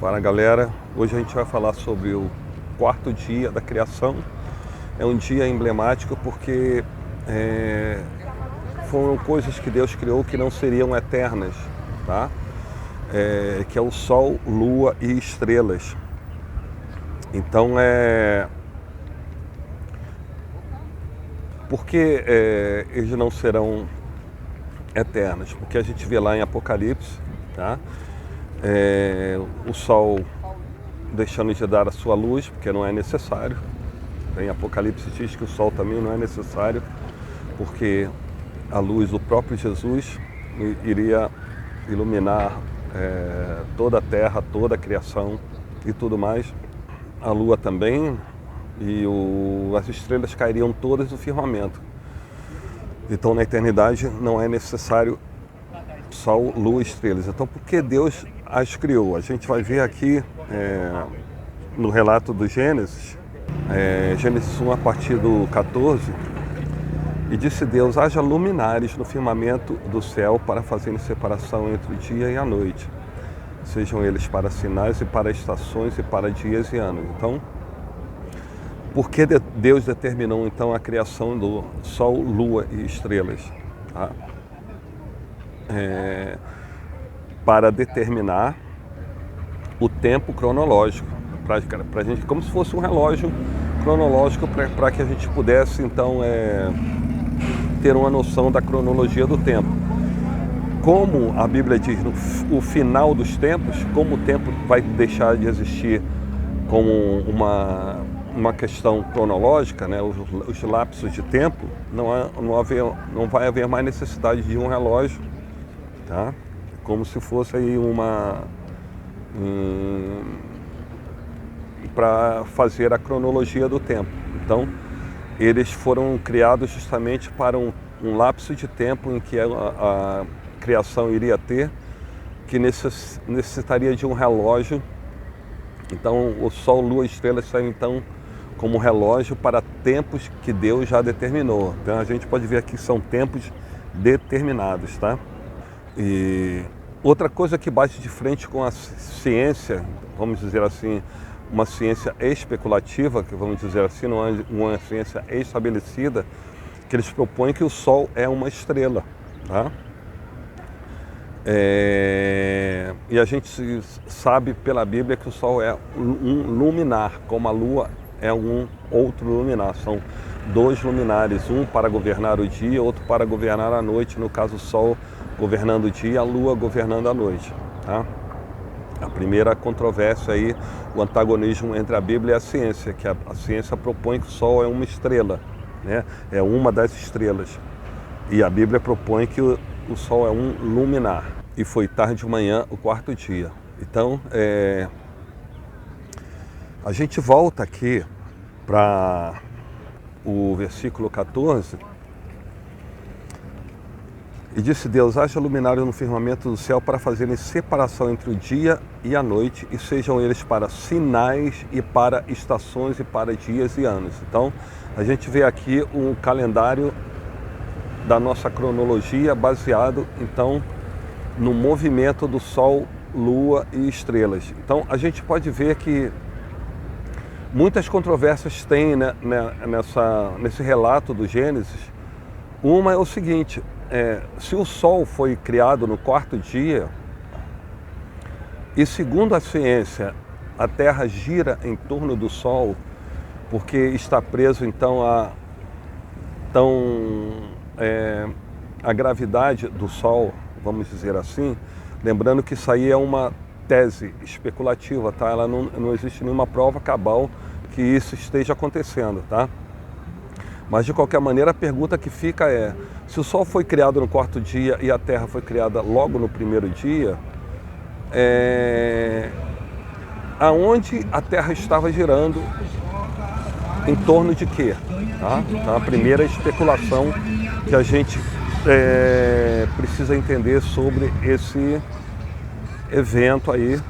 Fala galera, hoje a gente vai falar sobre o quarto dia da criação. É um dia emblemático porque foram coisas que Deus criou que não seriam eternas, tá? Que é o Sol, Lua e estrelas. Então por que eles não serão eternos? Porque a gente vê lá em Apocalipse, tá? O Sol deixando de dar a sua luz, porque não é necessário. Em Apocalipse diz que o Sol também não é necessário, porque a luz do próprio Jesus iria iluminar toda a terra, toda a criação e tudo mais. A Lua também, e as estrelas cairiam todas do firmamento. Então na eternidade não é necessário Sol, Lua e estrelas. Então por que Deus as criou? A gente vai ver aqui no relato do Gênesis, Gênesis 1 a partir do 14, e disse Deus: haja luminares no firmamento do céu para fazerem separação entre o dia e a noite. Sejam eles para sinais e para estações e para dias e anos. Então, por que Deus determinou então a criação do Sol, Lua e estrelas? Tá? Para determinar o tempo cronológico, para a gente, como se fosse um relógio cronológico, para que a gente pudesse então ter uma noção da cronologia do tempo. Como a Bíblia diz, no final dos tempos, como o tempo vai deixar de existir como uma questão cronológica, né? Os lapsos de tempo, não vai haver mais necessidade de um relógio, tá? Como se fosse aí para fazer a cronologia do tempo. Então, eles foram criados justamente para um lapso de tempo em que a criação iria ter, que necessitaria de um relógio. Então, o Sol, Lua e estrelas são então como relógio para tempos que Deus já determinou. Então, a gente pode ver aqui que são tempos determinados, tá? E outra coisa que bate de frente com a ciência, vamos dizer assim, uma ciência especulativa, que vamos dizer assim, não é uma ciência estabelecida, que eles propõem que o Sol é uma estrela, tá? E a gente sabe pela Bíblia que o Sol é um luminar, como a Lua é um outro luminar. São dois luminares, um para governar o dia, outro para governar a noite. No caso, o Sol governando o dia, a Lua governando a noite, tá? A primeira controvérsia aí, o antagonismo entre a Bíblia e a ciência, que a ciência propõe que o Sol é uma estrela, né? É uma das estrelas. E a Bíblia propõe que o Sol é um luminar. E foi tarde de manhã, o quarto dia. Então, a gente volta aqui para o versículo 14. E disse Deus: haja luminário no firmamento do céu para fazerem separação entre o dia e a noite, e sejam eles para sinais e para estações e para dias e anos. Então, a gente vê aqui um calendário da nossa cronologia baseado, então, no movimento do Sol, Lua e estrelas. Então, a gente pode ver que muitas controvérsias tem, né, nesse relato do Gênesis. Uma é o seguinte: se o Sol foi criado no quarto dia, e segundo a ciência, a Terra gira em torno do Sol, porque está preso então a gravidade do Sol, vamos dizer assim, lembrando que isso aí é uma tese especulativa, tá? Ela não existe nenhuma prova cabal que isso esteja acontecendo, tá? Mas de qualquer maneira a pergunta que fica é: se o Sol foi criado no quarto dia e a Terra foi criada logo no primeiro dia, aonde a Terra estava girando, em torno de quê? Tá? Então a primeira especulação que a gente precisa entender sobre esse evento aí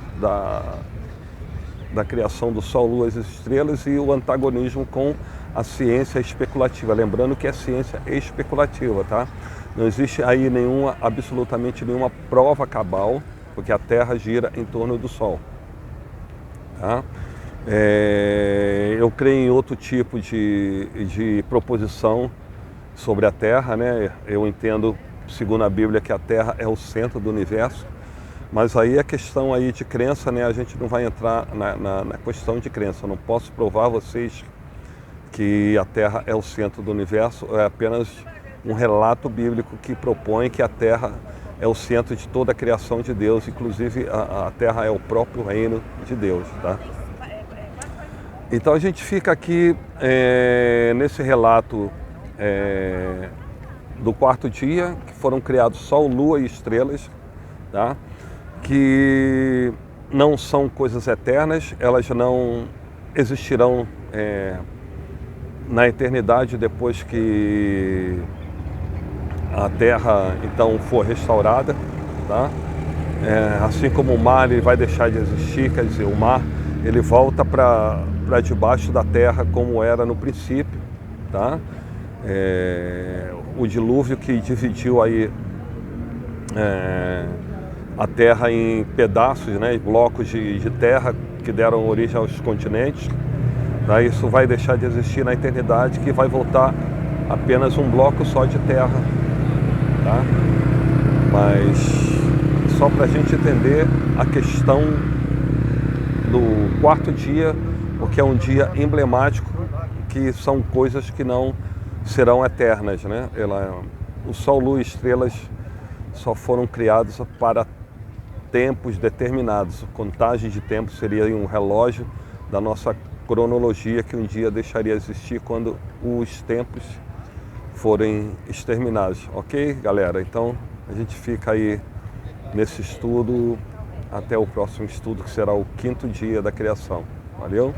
da criação do Sol, Lua e estrelas, e o antagonismo com a ciência especulativa. Lembrando que é ciência especulativa, tá? Não existe aí absolutamente nenhuma prova cabal, porque a Terra gira em torno do Sol. Tá? Eu creio em outro tipo de proposição sobre a Terra, né? Eu entendo, segundo a Bíblia, que a Terra é o centro do universo, mas aí a questão aí de crença, né? A gente não vai entrar na questão de crença. Eu não posso provar a vocês que a Terra é o centro do universo, é apenas um relato bíblico que propõe que a Terra é o centro de toda a criação de Deus, inclusive a Terra é o próprio reino de Deus, tá? Então a gente fica aqui nesse relato do quarto dia, que foram criados Sol, Lua e estrelas, tá? Que não são coisas eternas, elas não existirão na eternidade depois que a Terra então for restaurada, tá? Assim como o mar ele vai deixar de existir, quer dizer, o mar ele volta para debaixo da terra como era no princípio, tá? O dilúvio que dividiu aí a terra em pedaços, né, blocos de terra que deram origem aos continentes, tá? Isso vai deixar de existir na eternidade, que vai voltar apenas um bloco só de terra, tá? Mas só para a gente entender a questão do quarto dia, porque é um dia emblemático, que são coisas que não serão eternas, né? O Sol, Lua e estrelas só foram criados para tempos determinados. A contagem de tempo seria um relógio da nossa cronologia que um dia deixaria de existir quando os tempos forem exterminados. Ok, galera? Então a gente fica aí nesse estudo até o próximo estudo, que será o quinto dia da criação. Valeu?